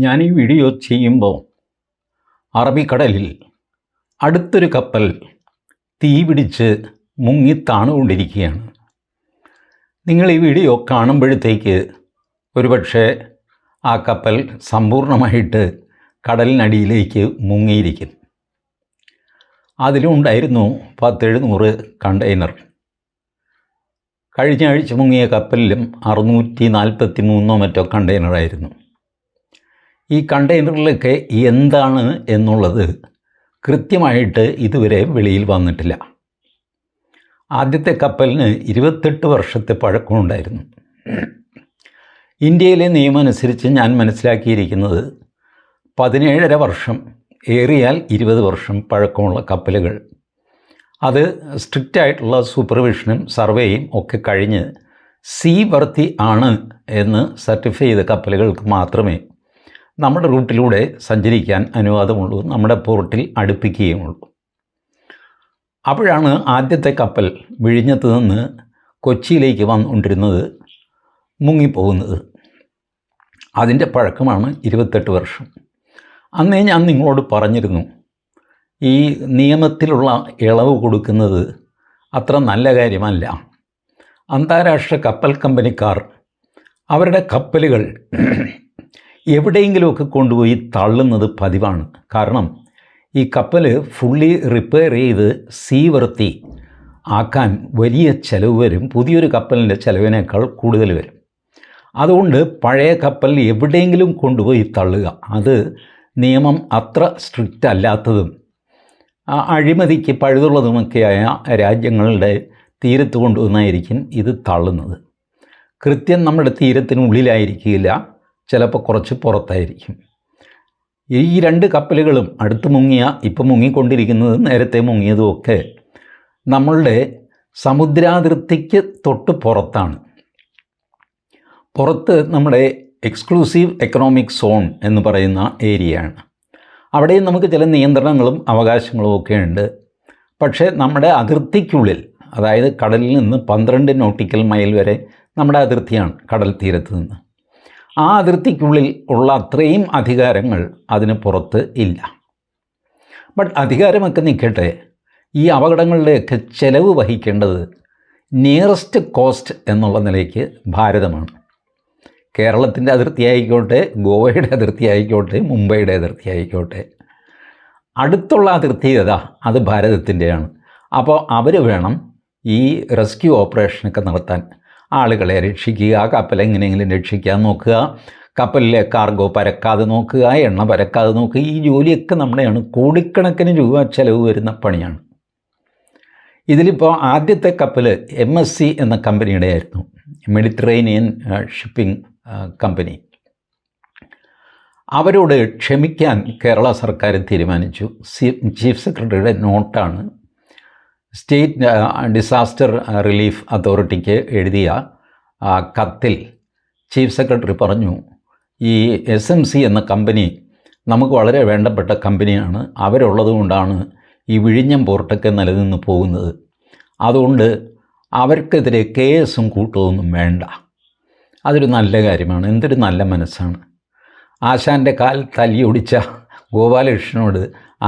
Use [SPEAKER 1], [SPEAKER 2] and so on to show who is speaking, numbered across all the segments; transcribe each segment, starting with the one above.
[SPEAKER 1] ഞാൻ ഈ വീഡിയോ ചെയ്യുമ്പോൾ അറബിക്കടലിൽ അടുത്തൊരു കപ്പൽ തീ പിടിച്ച് മുങ്ങി താണുകൊണ്ടിരിക്കുകയാണ്. നിങ്ങൾ ഈ വീഡിയോ കാണുമ്പോഴത്തേക്ക് ഒരുപക്ഷെ ആ കപ്പൽ സമ്പൂർണ്ണമായിട്ട് കടലിനടിയിലേക്ക് മുങ്ങിയിരിക്കും. അതിലുണ്ടായിരുന്നു 10-700 കണ്ടെയ്നർ. കഴിഞ്ഞ ആഴ്ച മുങ്ങിയ കപ്പലിലും 643 മറ്റോ കണ്ടെയ്നറായിരുന്നു. ഈ കണ്ടെയ്നറിലൊക്കെ എന്താണ് എന്നുള്ളത് കൃത്യമായിട്ട് ഇതുവരെ വെളിയിൽ വന്നിട്ടില്ല. ആദ്യത്തെ കപ്പലിന് 28 വർഷത്തെ പഴക്കമുണ്ടായിരുന്നു. ഇന്ത്യയിലെ നിയമം അനുസരിച്ച് ഞാൻ മനസ്സിലാക്കിയിരിക്കുന്നത് 17.5 വർഷം, ഏറിയാൽ 20 വർഷം പഴക്കമുള്ള കപ്പലുകൾ, അത് സ്ട്രിക്റ്റായിട്ടുള്ള സൂപ്പർവിഷനും സർവേയും ഒക്കെ കഴിഞ്ഞ് സീ വർത്തി ആണ് എന്ന് സർട്ടിഫൈ ചെയ്ത കപ്പലുകൾക്ക് മാത്രമേ നമ്മുടെ റൂട്ടിലൂടെ സഞ്ചരിക്കാൻ അനുവാദമുള്ളൂ, നമ്മുടെ പോർട്ടിൽ അടുപ്പിക്കുകയുമുള്ളൂ. അപ്പോഴാണ് ആദ്യത്തെ കപ്പൽ വിഴിഞ്ഞത്ത് നിന്ന് കൊച്ചിയിലേക്ക് വന്നുകൊണ്ടിരുന്നത് മുങ്ങിപ്പോകുന്നത്. അതിൻ്റെ പഴക്കമാണ് 28 വർഷം. അന്നേ ഞാൻ നിങ്ങളോട് പറഞ്ഞിരുന്നു, ഈ നിയമത്തിലുള്ള ഇളവ് കൊടുക്കുന്നത് അത്ര നല്ല കാര്യമല്ല. അന്താരാഷ്ട്ര കപ്പൽ കമ്പനിക്കാർ അവരുടെ കപ്പലുകൾ എവിടെയെങ്കിലുമൊക്കെ കൊണ്ടുപോയി തള്ളുന്നത് പതിവാണ്. കാരണം ഈ കപ്പൽ ഫുള്ളി റിപ്പയർ ചെയ്ത് സീ വർത്തി ആക്കാൻ വലിയ ചിലവ് വരും. പുതിയൊരു കപ്പലിൻ്റെ ചിലവിനേക്കാൾ കൂടുതൽ വരും. അതുകൊണ്ട് പഴയ കപ്പൽ എവിടെയെങ്കിലും കൊണ്ടുപോയി തള്ളുക, അത് നിയമം അത്ര സ്ട്രിക്റ്റ് അല്ലാത്തതും അഴിമതിക്ക് പഴുതുള്ളതുമൊക്കെയായ രാജ്യങ്ങളുടെ തീരത്ത് കൊണ്ടുവന്നായിരിക്കും ഇത് തള്ളുന്നത്. കൃത്യം നമ്മുടെ തീരത്തിനുള്ളിലായിരിക്കില്ല, ചിലപ്പോൾ കുറച്ച് പുറത്തായിരിക്കും. ഈ 2 കപ്പലുകളും അടുത്ത് മുങ്ങിയ, ഇപ്പം മുങ്ങിക്കൊണ്ടിരിക്കുന്നതും നേരത്തെ മുങ്ങിയതുമൊക്കെ നമ്മളുടെ സമുദ്രാതിർത്തിക്ക് തൊട്ട് പുറത്താണ്. പുറത്ത് നമ്മുടെ എക്സ്ക്ലൂസീവ് എക്കണോമിക് സോൺ എന്ന് പറയുന്ന ഏരിയയാണ്. അവിടെയും നമുക്ക് ചില നിയന്ത്രണങ്ങളും അവകാശങ്ങളും ഒക്കെ ഉണ്ട്. പക്ഷേ നമ്മുടെ അതിർത്തിക്കുള്ളിൽ, അതായത് കടലിൽ നിന്ന് 12 നോട്ടിക്കൽ മൈൽ വരെ നമ്മുടെ അതിർത്തിയാണ് കടൽ തീരത്ത് നിന്ന്. ആ അതിർത്തിക്കുള്ളിൽ ഉള്ള അത്രയും അധികാരങ്ങൾ അതിന് പുറത്ത് ഇല്ല. ബട്ട് അധികാരമൊക്കെ നിൽക്കട്ടെ, ഈ അപകടങ്ങളുടെയൊക്കെ ചെലവ് വഹിക്കേണ്ടത് നിയറസ്റ്റ് കോസ്റ്റ് എന്നുള്ള നിലയ്ക്ക് ഭാരതമാണ്. കേരളത്തിൻ്റെ അതിർത്തി ആയിക്കോട്ടെ, ഗോവയുടെ അതിർത്തി ആയിക്കോട്ടെ, മുംബൈയുടെ അതിർത്തി ആയിക്കോട്ടെ, അടുത്തുള്ള അതിർത്തി ഏതാ, അത് ഭാരതത്തിൻ്റെയാണ്. അപ്പോൾ അവർ വേണം ഈ റെസ്ക്യൂ ഓപ്പറേഷനൊക്കെ നടത്താൻ. ആളുകളെ രക്ഷിക്കുക, കപ്പൽ എങ്ങനെയെങ്കിലും രക്ഷിക്കാൻ നോക്കുക, കപ്പലിലെ കാർഗോ പരക്കാതെ നോക്കുക, എണ്ണ പരക്കാതെ നോക്കുക. ഈ ജോലിയൊക്കെ നമ്മുടെയാണ്. കോടിക്കണക്കിന് രൂപ ചിലവ് വരുന്ന പണിയാണ്. ഇതിലിപ്പോൾ ആദ്യത്തെ കപ്പൽ MSC എന്ന കമ്പനിയുടെ ആയിരുന്നു, മെഡിറ്ററേനിയൻ ഷിപ്പിംഗ് കമ്പനി. അവരോട് ക്ഷമിക്കാൻ കേരള സർക്കാർ തീരുമാനിച്ചു. ചീഫ് സെക്രട്ടറിയുടെ നോട്ടാണ്. സ്റ്റേറ്റ് ഡിസാസ്റ്റർ റിലീഫ് അതോറിറ്റിക്ക് എഴുതിയ കത്തിൽ ചീഫ് സെക്രട്ടറി പറഞ്ഞു, ഈ SMC എന്ന കമ്പനി നമുക്ക് വളരെ വേണ്ടപ്പെട്ട കമ്പനിയാണ്. അവരുള്ളത് കൊണ്ടാണ് ഈ വിഴിഞ്ഞം പോർട്ടൊക്കെ നിലനിന്ന് പോകുന്നത്. അതുകൊണ്ട് അവർക്കെതിരെ കേസും കൂട്ടമൊന്നും വേണ്ട. അതൊരു നല്ല കാര്യമാണ്. എന്തൊരു നല്ല മനസ്സാണ്. ആശാൻ്റെ കാൽ തല്ലിയൊടിച്ച ഗോപാലകൃഷ്ണനോട്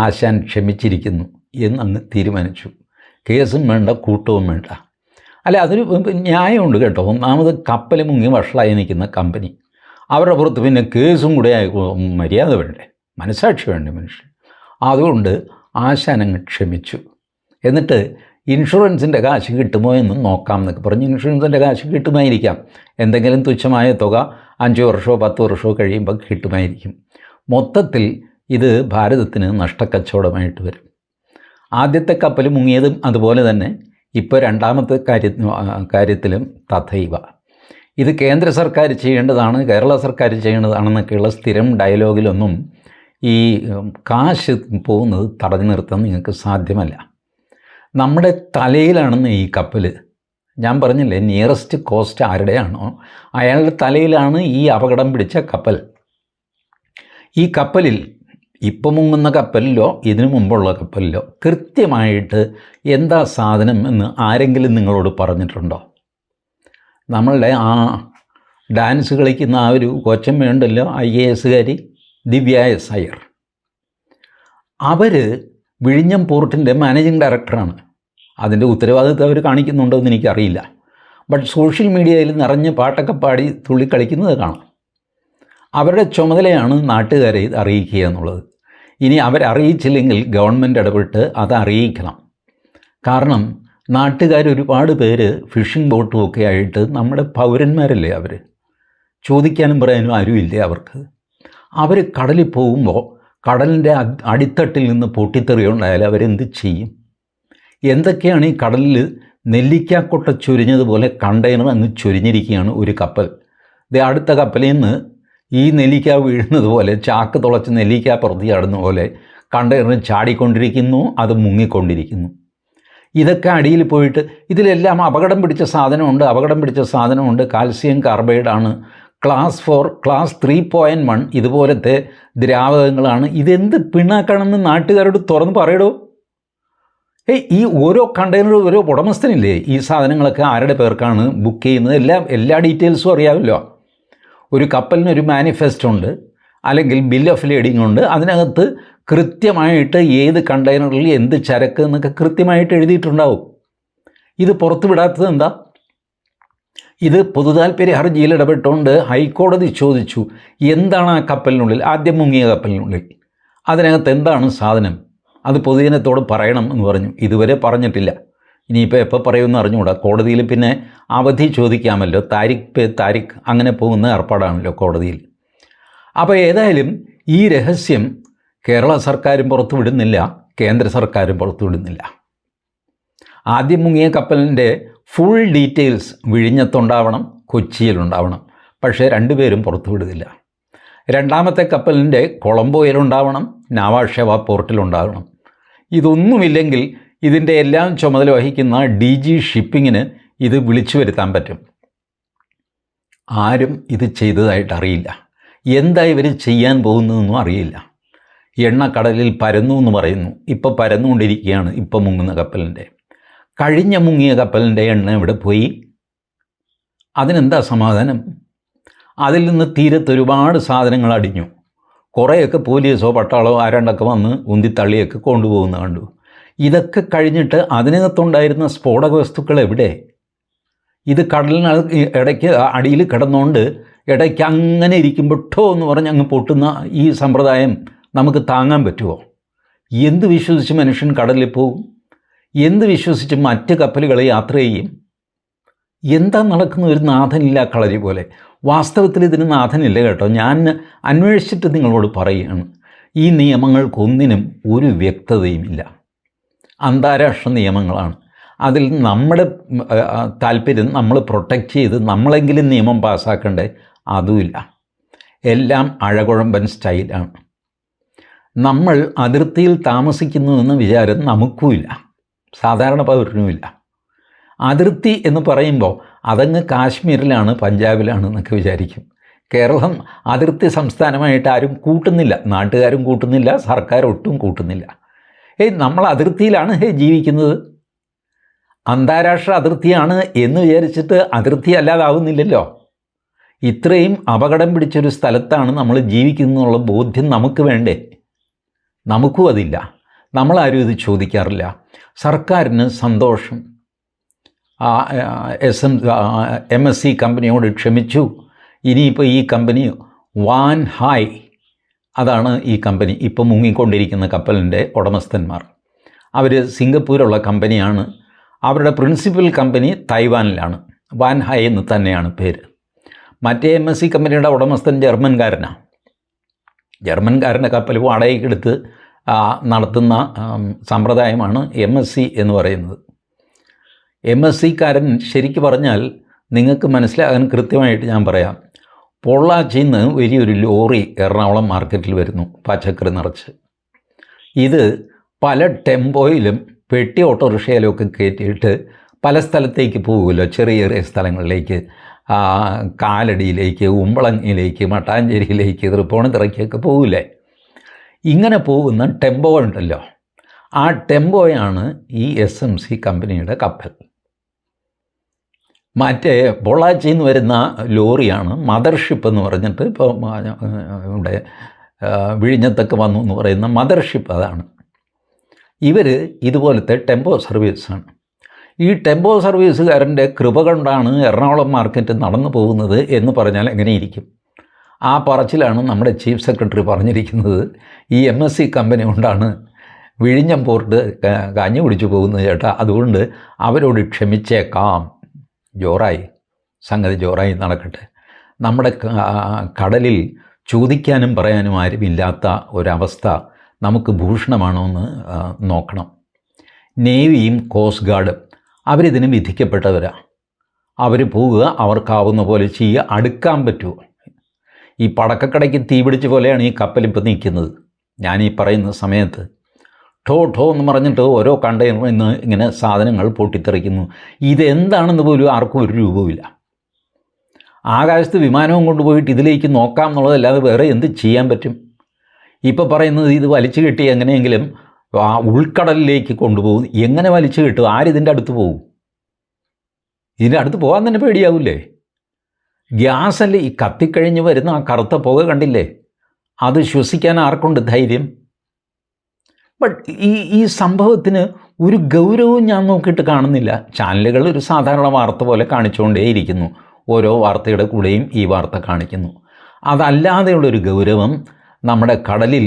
[SPEAKER 1] ആശാൻ ക്ഷമിച്ചിരിക്കുന്നു എന്നങ്ങ് തീരുമാനിച്ചു. കേസും വേണ്ട, കൂട്ടവും വേണ്ട. അല്ല, അതൊരു ന്യായമുണ്ട് കേട്ടോ. ഒന്നാമത് കപ്പൽ മുങ്ങി വഷളായി നിൽക്കുന്ന കമ്പനി, അവരുടെ പുറത്ത് പിന്നെ കേസും കൂടെ മര്യാദ വേണ്ടേ, മനസാക്ഷി വേണ്ടേ മനുഷ്യൻ. അതുകൊണ്ട് ആശാനങ്ങ് ക്ഷമിച്ചു. എന്നിട്ട് ഇൻഷുറൻസിൻ്റെ കാശ് കിട്ടുമോ എന്ന് നോക്കാം എന്നൊക്കെ പറഞ്ഞ് ഇൻഷുറൻസിൻ്റെ കാശ് കിട്ടുമായിരിക്കാം. എന്തെങ്കിലും തുച്ഛമായ തുക 5 വർഷമോ 10 വർഷമോ കഴിയുമ്പോൾ കിട്ടുമായിരിക്കും. മൊത്തത്തിൽ ഇത് ഭാരതത്തിന് നഷ്ടക്കച്ചവടമായിട്ട് വരും. ആദ്യത്തെ കപ്പൽ മുങ്ങിയതും അതുപോലെ തന്നെ ഇപ്പോൾ രണ്ടാമത്തെ കാര്യത്തിലും തഥൈവ. ഇത് കേന്ദ്ര സർക്കാർ ചെയ്യേണ്ടതാണ്, കേരള സർക്കാർ ചെയ്യേണ്ടതാണെന്നൊക്കെയുള്ള സ്ഥിരം ഡയലോഗിലൊന്നും ഈ കാശ് പോകുന്നത് തടഞ്ഞു നിർത്താൻ നിങ്ങൾക്ക് സാധ്യമല്ല. നമ്മുടെ തലയിലാണെന്ന് ഈ കപ്പൽ, ഞാൻ പറഞ്ഞില്ലേ, നിയറസ്റ്റ് കോസ്റ്റ് ആരുടെയാണോ അയാളുടെ തലയിലാണ് ഈ അപകടം പിടിച്ച കപ്പൽ. ഈ കപ്പലിൽ ഇപ്പം മുങ്ങുന്ന കപ്പലിലോ ഇതിനു മുമ്പുള്ള കപ്പലിലോ കൃത്യമായിട്ട് എന്താ സാധനം എന്ന് ആരെങ്കിലും നിങ്ങളോട് പറഞ്ഞിട്ടുണ്ടോ? നമ്മളുടെ ആ ഡാൻസ് കളിക്കുന്ന ആ ഒരു കൊച്ചമ്മയുണ്ടല്ലോ, IAS കാരി, ദിവ്യ എസ് അയ്യർ. അവർ വിഴിഞ്ഞം പോർട്ടിൻ്റെ മാനേജിങ് ഡയറക്ടറാണ്. അതിൻ്റെ ഉത്തരവാദിത്വം അവർ കാണിക്കുന്നുണ്ടോ എന്ന് എനിക്കറിയില്ല. ബട്ട് സോഷ്യൽ മീഡിയയിൽ നിറഞ്ഞ് പാട്ടൊക്കെ പാടി തുള്ളിക്കളിക്കുന്നത് കാണാം. അവരുടെ ചുമതലയാണ് നാട്ടുകാരെ ഇത് അറിയിക്കുക എന്നുള്ളത്. ഇനി അവരറിയിച്ചില്ലെങ്കിൽ ഗവൺമെൻറ് ഇടപെട്ട് അത് അറിയിക്കണം. കാരണം നാട്ടുകാർ ഒരുപാട് പേര് ഫിഷിംഗ് ബോട്ടും ഒക്കെ ആയിട്ട് നമ്മുടെ പൗരന്മാരല്ലേ അവർ, ചോദിക്കാനും പറയാനും ആരുമില്ലേ അവർക്ക്. അവർ കടലിൽ പോകുമ്പോൾ കടലിൻ്റെ അടിത്തട്ടിൽ നിന്ന് പൊട്ടിത്തെറിയുണ്ടായാൽ അവരെന്ത് ചെയ്യും? എന്തൊക്കെയാണ് ഈ കടലിൽ നെല്ലിക്കാക്കൊട്ട ചൊരിഞ്ഞതുപോലെ കണ്ടെയ്നർ അങ്ങ് ചൊരിഞ്ഞിരിക്കുകയാണ് ഒരു കപ്പൽ. അടുത്ത കപ്പലിൽ നിന്ന് ഈ നെല്ലിക്ക വീഴുന്നത് പോലെ, ചാക്ക് തുളച്ച് നെല്ലിക്ക പുറത്ത് ചാടുന്ന പോലെ കണ്ടെയ്നർ ചാടിക്കൊണ്ടിരിക്കുന്നു, അത് മുങ്ങിക്കൊണ്ടിരിക്കുന്നു. ഇതൊക്കെ അടിയിൽ പോയിട്ട് ഇതിലെല്ലാം അപകടം പിടിച്ച സാധനമുണ്ട്. കാൽസ്യം കാർബൈഡാണ്, ക്ലാസ് 4, ക്ലാസ് 3.1 ഇതുപോലത്തെ ദ്രാവകങ്ങളാണ്. ഇതെന്ത് പിണ്ണാക്കാണെന്ന് നാട്ടുകാരോട് തുറന്ന് പറയടോ. ഈ ഓരോ കണ്ടെയ്നറും ഓരോ ഉടമസ്ഥനില്ലേ? ഈ സാധനങ്ങളൊക്കെ ആരുടെ പേർക്കാണ് ബുക്ക് ചെയ്യുന്നത്? എല്ലാ ഡീറ്റെയിൽസും അറിയാമല്ലോ. ഒരു കപ്പലിനൊരു മാനിഫെസ്റ്റോ ഉണ്ട്, അല്ലെങ്കിൽ ബിൽ ഓഫ് ലേഡിംഗ് ഉണ്ട്. അതിനകത്ത് കൃത്യമായിട്ട് ഏത് കണ്ടെയ്നറിൽ എന്ത് ചരക്ക് എന്നൊക്കെ കൃത്യമായിട്ട് എഴുതിയിട്ടുണ്ടാവും. ഇത് പുറത്തു വിടാത്തത് എന്താ? ഇത് പൊതുതാൽപര്യ ഹർജിയിൽ ഇടപെട്ടുകൊണ്ട് ഹൈക്കോടതി ചോദിച്ചു, എന്താണ് ആ കപ്പലിനുള്ളിൽ, ആദ്യം മുങ്ങിയ കപ്പലിനുള്ളിൽ അതിനകത്ത് എന്താണ് സാധനം, അത് പൊതുജനത്തോട് പറയണം എന്ന് പറഞ്ഞു. ഇതുവരെ പറഞ്ഞിട്ടില്ല. ഇനിയിപ്പോൾ എപ്പോൾ പറയുമെന്ന് അറിഞ്ഞുകൂടാ. കോടതിയിൽ പിന്നെ അവധി ചോദിക്കാമല്ലോ, താരിഖ് അങ്ങനെ പോകുന്ന ഏർപ്പാടാണല്ലോ കോടതിയിൽ. അപ്പോൾ ഏതായാലും ഈ രഹസ്യം കേരള സർക്കാരും പുറത്തുവിടുന്നില്ല, കേന്ദ്ര സർക്കാരും പുറത്തുവിടുന്നില്ല. ആദ്യം മുങ്ങിയ കപ്പലിൻ്റെ ഫുൾ ഡീറ്റെയിൽസ് വിഴിഞ്ഞത്തുണ്ടാവണം, കൊച്ചിയിലുണ്ടാവണം. പക്ഷേ രണ്ടുപേരും പുറത്തുവിടുന്നില്ല. രണ്ടാമത്തെ കപ്പലിൻ്റെ കൊളംബോയിലുണ്ടാവണം, നാവാഷേവ പോർട്ടിലുണ്ടാവണം. ഇതൊന്നുമില്ലെങ്കിൽ ഇതിൻ്റെ എല്ലാം ചുമതല വഹിക്കുന്ന DG ഷിപ്പിങ്ങിന് ഇത് വിളിച്ചു വരുത്താൻ പറ്റും. ആരും ഇത് ചെയ്തതായിട്ട് അറിയില്ല. എന്താ ഇവർ ചെയ്യാൻ പോകുന്നതെന്നും അറിയില്ല. എണ്ണ കടലിൽ പരന്നു എന്ന് പറയുന്നു. ഇപ്പോൾ പരന്നുകൊണ്ടിരിക്കുകയാണ് ഇപ്പോൾ മുങ്ങുന്ന കപ്പലിൻ്റെ. കഴിഞ്ഞ മുങ്ങിയ കപ്പലിൻ്റെ എണ്ണ എവിടെ പോയി? അതിനെന്താ സമാധാനം? അതിൽ നിന്ന് തീരത്ത് ഒരുപാട് സാധനങ്ങൾ അടിഞ്ഞു. കുറേയൊക്കെ പോലീസോ പട്ടാളോ ആരാണ്ടൊക്കെ വന്ന് ഉന്തിത്തള്ളിയൊക്കെ കൊണ്ടുപോകുന്ന കണ്ടു. ഇതൊക്കെ കഴിഞ്ഞിട്ട് അതിനകത്തുണ്ടായിരുന്ന സ്ഫോടക വസ്തുക്കൾ എവിടെ? ഇത് കടലിന് ഇടയ്ക്ക് അടിയിൽ കിടന്നുകൊണ്ട് ഇടയ്ക്ക് അങ്ങനെ ഇരിക്കുമ്പോൾ ഠോ എന്ന് പറഞ്ഞ് അങ്ങ് പൊട്ടുന്ന ഈ സമ്പ്രദായം നമുക്ക് താങ്ങാൻ പറ്റുമോ? എന്ത് വിശ്വസിച്ച് മനുഷ്യൻ കടലിൽ പോകും? എന്ത് വിശ്വസിച്ച് മറ്റ് കപ്പലുകൾ യാത്ര ചെയ്യും? എന്താ നടക്കുന്ന? ഒരു നാഥനില്ല കളരി പോലെ. വാസ്തവത്തിൽ ഇതിന് നാഥനില്ല കേട്ടോ. ഞാൻ അന്വേഷിച്ചിട്ട് നിങ്ങളോട് പറയുകയാണ്, ഈ നിയമങ്ങൾക്കൊന്നിനും ഒരു വ്യക്തതയുമില്ല. അന്താരാഷ്ട്ര നിയമങ്ങളാണ്. അതിൽ നമ്മുടെ താല്പര്യം നമ്മൾ പ്രൊട്ടക്റ്റ് ചെയ്ത് നമ്മളെങ്കിലും നിയമം പാസ്സാക്കണ്ടേ? അതുമില്ല. എല്ലാം അഴകുഴമ്പൻ സ്റ്റൈലാണ്. നമ്മൾ അതിർത്തിയിൽ താമസിക്കുന്നുവെന്ന വിചാരം നമുക്കുമില്ല, സാധാരണ പൗരനുമില്ല. അതിർത്തി എന്ന് പറയുമ്പോൾ അതങ്ങ് കാശ്മീരിലാണ്, പഞ്ചാബിലാണ് എന്നൊക്കെ വിചാരിക്കും. കേരളം അതിർത്തി സംസ്ഥാനമായിട്ട് ആരും കൂട്ടുന്നില്ല, നാട്ടുകാരും കൂട്ടുന്നില്ല, സർക്കാർ ഒട്ടും കൂട്ടുന്നില്ല. നമ്മൾ അതിർത്തിയിലാണ് ജീവിക്കുന്നത്. അന്താരാഷ്ട്ര അതിർത്തിയാണ് എന്ന് വിചാരിച്ചിട്ട് അതിർത്തി അല്ലാതാവുന്നില്ലല്ലോ. ഇത്രയും അപകടം പിടിച്ചൊരു സ്ഥലത്താണ് നമ്മൾ ജീവിക്കുന്നതെന്നുള്ള ബോധ്യം നമുക്ക് വേണ്ടേ? നമുക്കും അതില്ല. നമ്മളാരും ഇത് ചോദിക്കാറില്ല. സർക്കാരിന് സന്തോഷം. MSC കമ്പനിയോട് ക്ഷമിച്ചു. ഇനിയിപ്പോൾ ഈ കമ്പനി വാൻ ഹായ്, അതാണ് ഈ കമ്പനി ഇപ്പോൾ മുങ്ങിക്കൊണ്ടിരിക്കുന്ന കപ്പലിൻ്റെ ഉടമസ്ഥന്മാർ. അവർ സിംഗപ്പൂരുള്ള കമ്പനിയാണ്. അവരുടെ പ്രിൻസിപ്പൽ കമ്പനി തൈവാനിലാണ്. വാൻ ഹായ് എന്ന് തന്നെയാണ് പേര്. മറ്റേ MSC കമ്പനിയുടെ ഉടമസ്ഥൻ ജർമ്മൻകാരനാണ്. ജർമ്മൻകാരൻ്റെ കപ്പൽ വാടകയ്ക്കെടുത്ത് നടത്തുന്ന സമ്പ്രദായമാണ് MSC എന്ന് പറയുന്നത്. MSCക്കാരൻ ശരിക്ക് പറഞ്ഞാൽ നിങ്ങൾക്ക് മനസ്സിലാകാൻ കൃത്യമായിട്ട് ഞാൻ പറയാം. പൊള്ളാച്ചിയിൽ നിന്ന് വലിയൊരു ലോറി എറണാകുളം മാർക്കറ്റിൽ വരുന്നു പച്ചക്കറി നിറച്ച്. ഇത് പല ടെമ്പോയിലും പെട്ടി ഓട്ടോറിക്ഷയിലും ഒക്കെ കയറ്റിയിട്ട് പല സ്ഥലത്തേക്ക് പോകുമല്ലോ, ചെറിയ ചെറിയ സ്ഥലങ്ങളിലേക്ക്, കാലടിയിലേക്ക്, ഉമ്പളങ്ങിയിലേക്ക്, മട്ടാഞ്ചേരിയിലേക്ക്, തൃപ്പൂണിത്തുറയ്ക്കൊക്കെ പോകില്ലേ. ഇങ്ങനെ പോകുന്ന ടെമ്പോ ഉണ്ടല്ലോ, ആ ടെമ്പോയാണ് ഈ SMC കമ്പനിയുടെ കപ്പൽ. മറ്റേ പൊള്ളാച്ചിയിൽ നിന്ന് വരുന്ന ലോറിയാണ് മദർഷിപ്പ് എന്ന് പറഞ്ഞിട്ട് ഇപ്പോൾ ഇവിടെ വിഴിഞ്ഞത്തൊക്കെ വന്നു എന്ന് പറയുന്ന മദർഷിപ്പ് അതാണ്. ഇവർ ഇതുപോലത്തെ ടെമ്പോ സർവീസാണ്. ഈ ടെമ്പോ സർവീസുകാരൻ്റെ കൃപ കൊണ്ടാണ് എറണാകുളം മാർക്കറ്റ് നടന്നു പോകുന്നത് എന്ന് പറഞ്ഞാൽ എങ്ങനെയിരിക്കും? ആ പറച്ചിലാണ് നമ്മുടെ ചീഫ് സെക്രട്ടറി പറഞ്ഞിരിക്കുന്നത്. ഈ MSC കമ്പനി കൊണ്ടാണ് വിഴിഞ്ഞം പോർട്ട് കഞ്ഞി കുടിച്ചു പോകുന്നത് ചേട്ടാ, അതുകൊണ്ട് അവരോട് ക്ഷമിച്ചേക്കാം. ജോറായി, സംഗതി ജോറായി നടക്കട്ടെ. നമ്മുടെ കടലിൽ ചോദിക്കാനും പറയാനും ആരുമില്ലാത്ത ഒരവസ്ഥ നമുക്ക് ഭൂഷണമാണോ എന്ന് നോക്കണം. നേവിയും കോസ്റ്റ് ഗാർഡും അവരിതിന് വിധിക്കപ്പെട്ടവരാണ്. അവർ പോവുക, അവർക്കാവുന്ന പോലെ ചെയ്യുക. അടുക്കാൻ പറ്റുമോ? ഈ പടക്കക്കടയ്ക്ക് തീപിടിച്ച പോലെയാണ് ഈ കപ്പലിപ്പോൾ നിൽക്കുന്നത്. ഞാനീ പറയുന്ന സമയത്ത് ഠോ ഠോ എന്ന് പറഞ്ഞിട്ട് ഓരോ കണ്ടെയ്നറിൽ നിന്ന് ഇങ്ങനെ സാധനങ്ങൾ പൊട്ടിത്തെറിക്കുന്നു. ഇതെന്താണെന്ന് പോലും ആർക്കും ഒരു രൂപമില്ല. ആകാശത്ത് വിമാനവും കൊണ്ടുപോയിട്ട് ഇതിലേക്ക് നോക്കാം എന്നുള്ളതല്ലാതെ വേറെ എന്ത് ചെയ്യാൻ പറ്റും? ഇപ്പോൾ പറയുന്നത് ഇത് വലിച്ചു കെട്ടി എങ്ങനെയെങ്കിലും ആ ഉൾക്കടലിലേക്ക് കൊണ്ടുപോകും. എങ്ങനെ വലിച്ചു കിട്ടും? ആരിതിൻ്റെ അടുത്ത് പോകും? ഇതിൻ്റെ അടുത്ത് പോകാൻ തന്നെ പേടിയാവില്ലേ? ഗ്യാസല്ലേ ഈ കത്തിക്കഴിഞ്ഞ് വരുന്ന ആ കറുത്ത പുക കണ്ടില്ലേ? അത് ശ്വസിക്കാൻ ആർക്കുണ്ട് ധൈര്യം? ബട്ട് ഈ സംഭവത്തിന് ഒരു ഗൗരവവും ഞാൻ നോക്കിയിട്ട് കാണുന്നില്ല. ചാനലുകൾ ഒരു സാധാരണ വാർത്ത പോലെ കാണിച്ചുകൊണ്ടേയിരിക്കുന്നു. ഓരോ വാർത്തയുടെ കൂടെയും ഈ വാർത്ത കാണിക്കുന്നു. അതല്ലാതെയുള്ളൊരു ഗൗരവം നമ്മുടെ കടലിൽ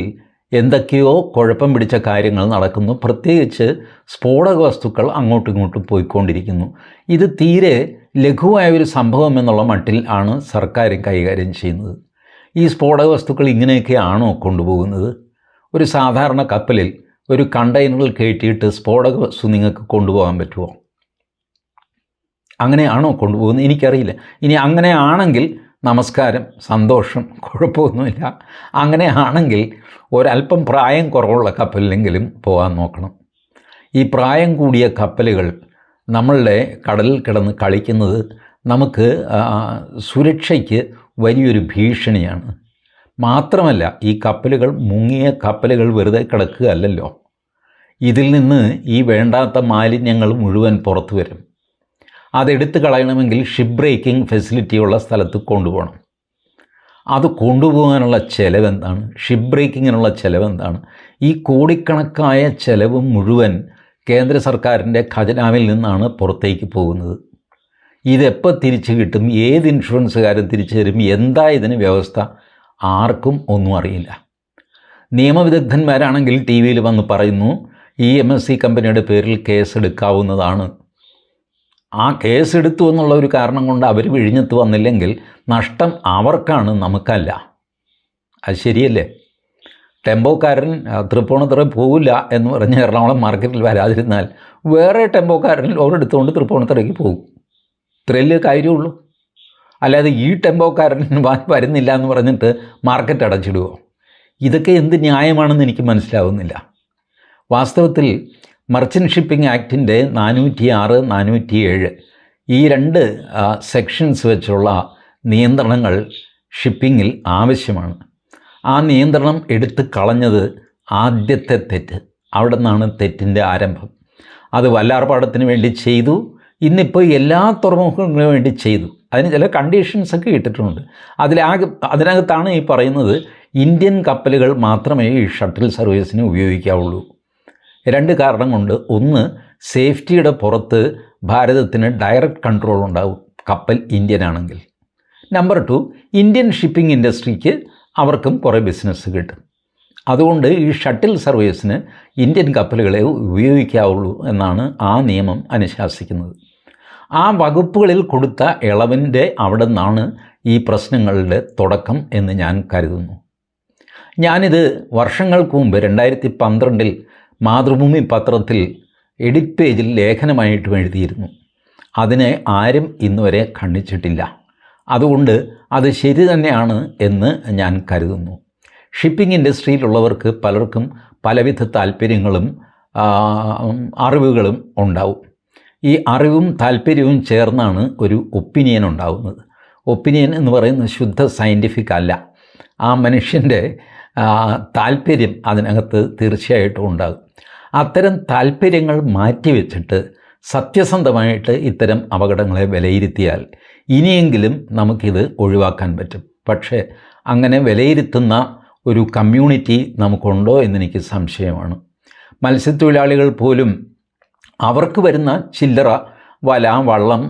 [SPEAKER 1] എന്തൊക്കെയോ കുഴപ്പം പിടിച്ച കാര്യങ്ങൾ നടക്കുന്നു. പ്രത്യേകിച്ച് സ്ഫോടക വസ്തുക്കൾ അങ്ങോട്ടും ഇങ്ങോട്ടും പോയിക്കൊണ്ടിരിക്കുന്നു. ഇത് തീരെ ലഘുവായ ഒരു സംഭവം എന്നുള്ള മട്ടിൽ ആണ് സർക്കാർ കൈകാര്യം ചെയ്യുന്നത്. ഈ സ്ഫോടക വസ്തുക്കൾ ഇങ്ങനെയൊക്കെയാണോ കൊണ്ടുപോകുന്നത്? ഒരു സാധാരണ കപ്പലിൽ ഒരു കണ്ടെയ്നറിൽ കയറ്റിയിട്ട് സ്ഫോടക വസ്തു നിങ്ങൾക്ക് കൊണ്ടുപോകാൻ പറ്റുമോ? അങ്ങനെയാണോ കൊണ്ടുപോകുന്നത്? എനിക്കറിയില്ല. ഇനി അങ്ങനെയാണെങ്കിൽ നമസ്കാരം, സന്തോഷം, കുഴപ്പമൊന്നുമില്ല. അങ്ങനെയാണെങ്കിൽ ഒരല്പം പ്രായം കുറവുള്ള കപ്പലിലെങ്കിലും പോകാൻ നോക്കണം. ഈ പ്രായം കൂടിയ കപ്പലുകൾ നമ്മളുടെ കടലിൽ കിടന്ന് കളിക്കുന്നത് നമുക്ക് സുരക്ഷയ്ക്ക് വലിയൊരു ഭീഷണിയാണ്. മാത്രമല്ല, ഈ കപ്പലുകൾ മുങ്ങിയ കപ്പലുകൾ വെറുതെ കിടക്കുകയല്ലല്ലോ. ഇതിൽ നിന്ന് ഈ വേണ്ടാത്ത മാലിന്യങ്ങൾ മുഴുവൻ പുറത്തു വരും. അതെടുത്ത് കളയണമെങ്കിൽ ഷിപ്പ് ബ്രേക്കിംഗ് ഫെസിലിറ്റിയുള്ള സ്ഥലത്ത് കൊണ്ടുപോകണം. അത് കൊണ്ടുപോകാനുള്ള ചിലവെന്താണ്? ഷിപ്പ് ബ്രേക്കിങ്ങിനുള്ള ചിലവെന്താണ്? ഈ കോടിക്കണക്കായ ചിലവ് മുഴുവൻ കേന്ദ്ര സർക്കാരിൻ്റെ ഖജനാവിൽ നിന്നാണ് പുറത്തേക്ക് പോകുന്നത്. ഇതെപ്പോൾ തിരിച്ചു കിട്ടും? ഏത് ഇൻഷുറൻസുകാരും തിരിച്ചു തരും? എന്താ ഇതിന് വ്യവസ്ഥ? ആർക്കും ഒന്നും അറിയില്ല. നിയമവിദഗ്ധന്മാരാണെങ്കിൽ ടി വിയിൽ വന്ന് പറയുന്നു ഈ MSC കമ്പനിയുടെ പേരിൽ കേസെടുക്കാവുന്നതാണ്. ആ കേസെടുത്തു എന്നുള്ള ഒരു കാരണം കൊണ്ട് അവർ വിഴിഞ്ഞത്ത് വന്നില്ലെങ്കിൽ നഷ്ടം അവർക്കാണ്, നമുക്കല്ല. അത് ശരിയല്ലേ? ടെമ്പോക്കാരൻ തൃപ്പൂണിത്തുറ പോവില്ല എന്ന് പറഞ്ഞ് എറണാകുളം മാർക്കറ്റിൽ വരാതിരുന്നാൽ വേറെ ടെമ്പോക്കാരൻ ലോറെടുത്തുകൊണ്ട് തൃപ്പൂണിത്തുറയ്ക്ക് പോകും. ഇത്രയല്ലേ കാര്യമുള്ളൂ. അല്ലാതെ ഈ ടെമ്പോക്കാരൻ വരുന്നില്ല എന്ന് പറഞ്ഞിട്ട് മാർക്കറ്റ് അടച്ചിടുമോ? ഇതൊക്കെ എന്ത് ന്യായമാണെന്ന് എനിക്ക് മനസ്സിലാവുന്നില്ല. വാസ്തവത്തിൽ മർച്ചൻ്റ് ഷിപ്പിംഗ് ആക്ടിൻ്റെ 406, 407 ഈ രണ്ട് സെക്ഷൻസ് വെച്ചുള്ള നിയന്ത്രണങ്ങൾ ഷിപ്പിങ്ങിൽ ആവശ്യമാണ്. ആ നിയന്ത്രണം എടുത്ത് കളഞ്ഞത് ആദ്യത്തെ തെറ്റ്. അവിടെ നിന്നാണ് തെറ്റിൻ്റെ ആരംഭം. അത് വല്ലാർപാടത്തിന് വേണ്ടി ചെയ്തു, ഇന്നിപ്പോൾ എല്ലാ തുറമുഖങ്ങളിലും വേണ്ടി ചെയ്തു. അതിന് ചില കണ്ടീഷൻസൊക്കെ ഇട്ടിട്ടുണ്ട്. അതിനകത്താണ് ഈ പറയുന്നത് ഇന്ത്യൻ കപ്പലുകൾ മാത്രമേ ഈ ഷട്ടിൽ സർവീസിന് ഉപയോഗിക്കാവുള്ളൂ. രണ്ട് കാരണം കൊണ്ട്. ഒന്ന്, സേഫ്റ്റിയുടെ പുറത്ത് ഭാരതത്തിന് ഡയറക്റ്റ് കൺട്രോൾ ഉണ്ടാവും കപ്പൽ ഇന്ത്യൻ ആണെങ്കിൽ. നമ്പർ 2, ഇന്ത്യൻ ഷിപ്പിംഗ് ഇൻഡസ്ട്രിക്ക് അവർക്കും കുറേ ബിസിനസ് കിട്ടും. അതുകൊണ്ട് ഈ ഷട്ടിൽ സർവീസിന് ഇന്ത്യൻ കപ്പലുകളെ ഉപയോഗിക്കാവുള്ളൂ എന്നാണ് ആ നിയമം അനുശാസിക്കുന്നത്. ആ വകുപ്പുകളിൽ കൊടുത്ത ഇളവിൻ്റെ അവിടെ നിന്നാണ് ഈ പ്രശ്നങ്ങളുടെ തുടക്കം എന്ന് ഞാൻ കരുതുന്നു. ഞാനിത് വർഷങ്ങൾക്ക് മുമ്പ് 2012 മാതൃഭൂമി പത്രത്തിൽ എഡിറ്റ് പേജിൽ ലേഖനമായിട്ടും എഴുതിയിരുന്നു. അതിനെ ആരും ഇന്നുവരെ ഖണ്ഡിച്ചിട്ടില്ല. അതുകൊണ്ട് അത് ശരി തന്നെയാണ് എന്ന് ഞാൻ കരുതുന്നു. ഷിപ്പിംഗ് ഇൻഡസ്ട്രിയിലുള്ളവർക്ക് പലർക്കും പലവിധ താല്പര്യങ്ങളും അറിവുകളും ഉണ്ടാവും. ഈ അറിവും താല്പര്യവും ചേർന്നാണ് ഒരു ഒപ്പീനിയൻ ഉണ്ടാകുന്നത്. ഒപ്പീനിയൻ എന്ന് പറയുന്നത് ശുദ്ധ സയൻറ്റിഫിക് അല്ല. ആ മനുഷ്യൻ്റെ താല്പര്യം അതിനകത്ത് തീർച്ചയായിട്ടും ഉണ്ടാകും. അത്തരം താല്പര്യങ്ങൾ മാറ്റിവെച്ചിട്ട് സത്യസന്ധമായിട്ട് ഇത്തരം അപകടങ്ങളെ വിലയിരുത്തിയാൽ ഇനിയെങ്കിലും നമുക്കിത് ഒഴിവാക്കാൻ പറ്റും. പക്ഷേ അങ്ങനെ വിലയിരുത്തുന്ന ഒരു കമ്മ്യൂണിറ്റി നമുക്കുണ്ടോ എന്നെനിക്ക് സംശയമാണ്. മത്സ്യത്തൊഴിലാളികൾ പോലും അവർക്ക് വരുന്ന ചില്ലറ വല, വള്ളം,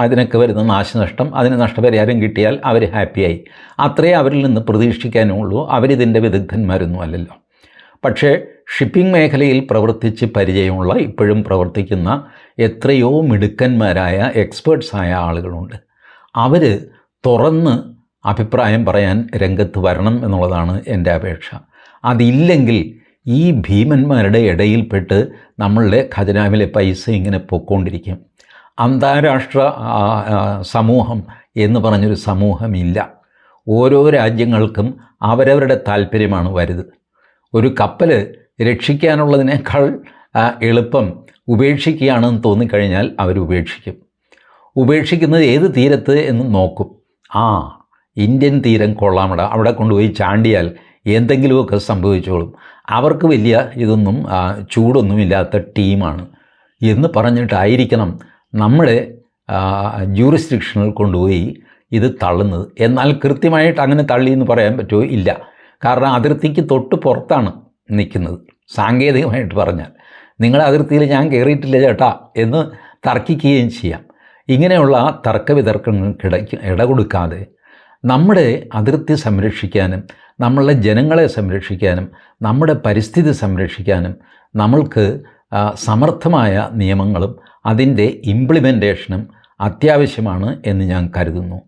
[SPEAKER 1] അതിനൊക്കെ വരുന്ന നാശനഷ്ടം, അതിന് നഷ്ടപരിഹാരം കിട്ടിയാൽ അവർ ഹാപ്പിയായി. അത്രേ അവരിൽ നിന്ന് പ്രതീക്ഷിക്കാനുള്ളൂ. അവരിതിൻ്റെ വിദഗ്ധന്മാരൊന്നും അല്ലല്ലോ. പക്ഷേ ഷിപ്പിംഗ് മേഖലയിൽ പ്രവർത്തിച്ച് പരിചയമുള്ള, ഇപ്പോഴും പ്രവർത്തിക്കുന്ന എത്രയോ മിടുക്കന്മാരായ എക്സ്പേർട്സായ ആളുകളുണ്ട്. അവർ തുറന്ന് അഭിപ്രായം പറയാൻ രംഗത്ത് വരണം എന്നുള്ളതാണ് എൻ്റെ അപേക്ഷ. അതില്ലെങ്കിൽ ഈ ഭീമന്മാരുടെ ഇടയിൽപ്പെട്ട് നമ്മളുടെ ഖജനാവിലെ പൈസ ഇങ്ങനെ പൊയ്ക്കൊണ്ടിരിക്കും. അന്താരാഷ്ട്ര സമൂഹം എന്ന് പറഞ്ഞൊരു സമൂഹമില്ല. ഓരോ രാജ്യങ്ങൾക്കും അവരവരുടെ താല്പര്യമാണ് വലുത്. ഒരു കപ്പൽ രക്ഷിക്കാനുള്ളതിനേക്കാൾ എളുപ്പം ഉപേക്ഷിക്കുകയാണെന്ന് തോന്നിക്കഴിഞ്ഞാൽ അവർ ഉപേക്ഷിക്കുന്നത് ഏത് തീരത്ത് എന്ന് നോക്കും. ഇന്ത്യൻ തീരം കൊള്ളാമട, അവിടെ കൊണ്ടുപോയി ചാണ്ടിയാൽ എന്തെങ്കിലുമൊക്കെ സംഭവിച്ചോളും, അവർക്ക് വലിയ ഇതൊന്നും ചൂടൊന്നുമില്ലാത്ത ടീമാണ് എന്ന് പറഞ്ഞിട്ടായിരിക്കണം നമ്മുടെ ജൂറിസ്ഡിക്ഷനിൽ കൊണ്ടുപോയി ഇത് തള്ളുന്നത്. എന്നാൽ കൃത്യമായിട്ട് അങ്ങനെ തള്ളി എന്ന് പറയാൻ പറ്റുമോ? ഇല്ല. കാരണം അതിർത്തിക്ക് തൊട്ട് പുറത്താണ് നിൽക്കുന്നത്. സാങ്കേതികമായിട്ട് പറഞ്ഞാൽ നിങ്ങളുടെ അതിർത്തിയിൽ ഞാൻ കയറിയിട്ടില്ല ചേട്ടാ എന്ന് തർക്കിക്കുകയും ചെയ്യാം. ഇങ്ങനെയുള്ള തർക്കവിതർക്കങ്ങൾക്കിടയ്ക്ക് ഇട കൊടുക്കാതെ നമ്മുടെ അതിർത്തി സംരക്ഷിക്കാനും നമ്മളുടെ ജനങ്ങളെ സംരക്ഷിക്കാനും നമ്മുടെ പരിസ്ഥിതി സംരക്ഷിക്കാനും നമ്മൾക്ക് സമർത്ഥമായ നിയമങ്ങളും അതിൻ്റെ ഇംപ്ലിമെൻറ്റേഷനും അത്യാവശ്യമാണ് എന്ന് ഞാൻ കരുതുന്നു.